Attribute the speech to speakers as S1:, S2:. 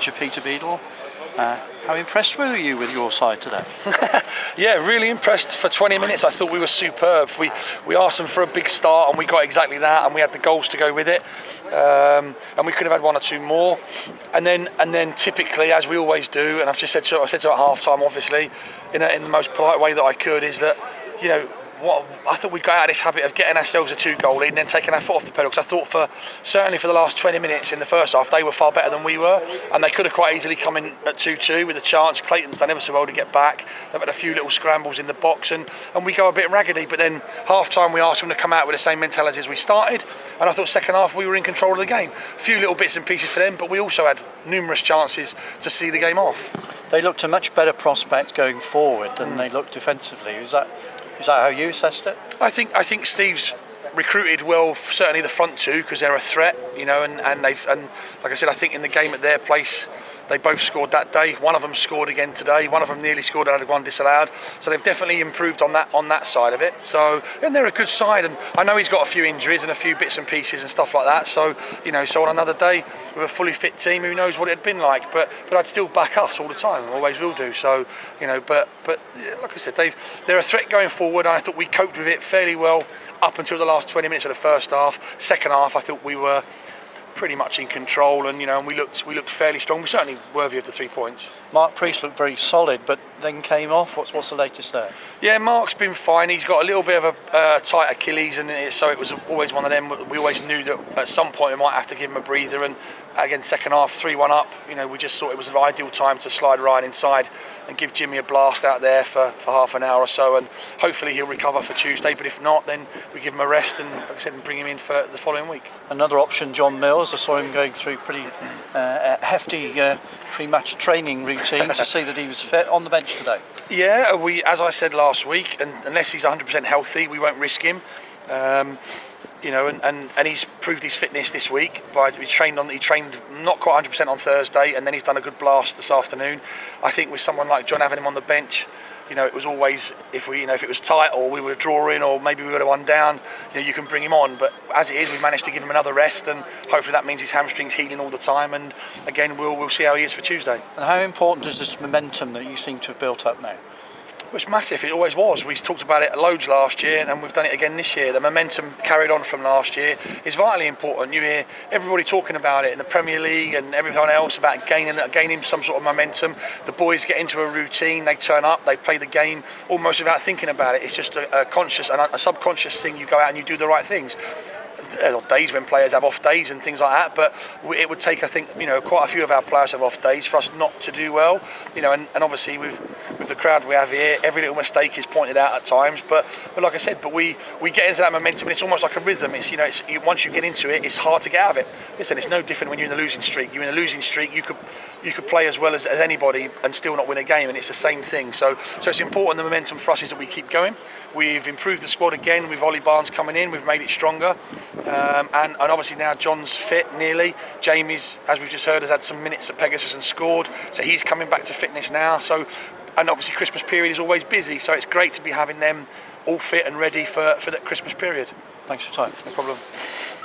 S1: manager Peter Beadle. How impressed were you with your side today?
S2: Yeah, really impressed for 20 minutes. I thought we were superb. We asked them for a big start and we got exactly that, and we had the goals to go with it. And we could have had one or two more. And then typically, as we always do, and I said to her at half time, obviously, in the most polite way that I could, is that, you know, I thought we'd got out of this habit of getting ourselves a 2-goal lead and then taking our foot off the pedal, because I thought certainly for the last 20 minutes in the first half they were far better than we were, and they could have quite easily come in at 2-2 with a chance. Clayton's done ever so well to get back. They've had a few little scrambles in the box and we go a bit raggedy, but then half time we asked them to come out with the same mentality as we started, and I thought second half we were in control of the game. A few little bits and pieces for them, but we also had numerous chances to see the game off.
S1: They looked a much better prospect going forward than they looked defensively. Is that how you assessed it?
S2: I think Steve's recruited well, certainly the front two, because they're a threat, you know, and like I said, I think in the game at their place they both scored that day. One of them scored again today. One of them nearly scored and had one disallowed. So they've definitely improved on that side of it. So, and they're a good side, and I know he's got a few injuries and a few bits and pieces and stuff like that. So, you know, so on another day with a fully fit team, who knows what it had been like? But I'd still back us all the time. Always will do. So, you know, but like I said, they're a threat going forward. I thought we coped with it fairly well up until the last 20 minutes of the first half. Second half, I thought we were pretty much in control, and you know, and we looked fairly strong. We're certainly worthy of the 3 points.
S1: Mark Priest looked very solid, but then came off. What's the latest there? Yeah,
S2: Mark's been fine. He's got a little bit of a tight Achilles, and so it was always one of them. We always knew that at some point we might have to give him a breather. And again, second half, 3-1 up. You know, we just thought it was an ideal time to slide Ryan inside and give Jimmy a blast out there for half an hour or so, and hopefully he'll recover for Tuesday. But if not, then we give him a rest and, like I said, and bring him in for the following week.
S1: Another option, John Mills. I saw him going through pretty hefty pre-match training routine to see that he was fit on the bench today.
S2: Yeah, as I said last week, and unless he's 100% healthy, we won't risk him. You know, and he's proved his fitness this week. He trained not quite 100% on Thursday, and then he's done a good blast this afternoon. I think with someone like John having him on the bench, you know, it was always, if it was tight or we were drawing or maybe we would have one down, you know, you can bring him on. But as it is, we've managed to give him another rest, and hopefully that means his hamstring's healing all the time. And again, we'll see how he is for Tuesday.
S1: And how important is this momentum that you seem to have built up now?
S2: Well, it's massive. It always was. We talked about it loads last year, and we've done it again this year. The momentum carried on from last year is vitally important. You hear everybody talking about it in the Premier League and everyone else about gaining some sort of momentum. The boys get into a routine, they turn up, they play the game almost without thinking about it. It's just a conscious and a subconscious thing. You go out and you do the right things. There are days when players have off days and things like that, but it would take, I think, you know, quite a few of our players have off days for us not to do well, you know, and obviously with the crowd we have here, every little mistake is pointed out at times, but like I said, but we get into that momentum, and it's almost like a rhythm. It's, you know, once you get into it, it's hard to get out of it. Listen, it's no different when you're in the losing streak. You're in a losing streak, you could play as well as anybody and still not win a game, and it's the same thing. So it's important. The momentum for us is that we keep going. We've improved the squad again with Ollie Barnes coming in. We've made it stronger, and obviously now John's fit nearly. Jamie's, as we've just heard, has had some minutes at Pegasus and scored, so he's coming back to fitness now. So, and obviously Christmas period is always busy, so it's great to be having them all fit and ready for that Christmas period.
S1: Thanks for your time.
S2: No problem.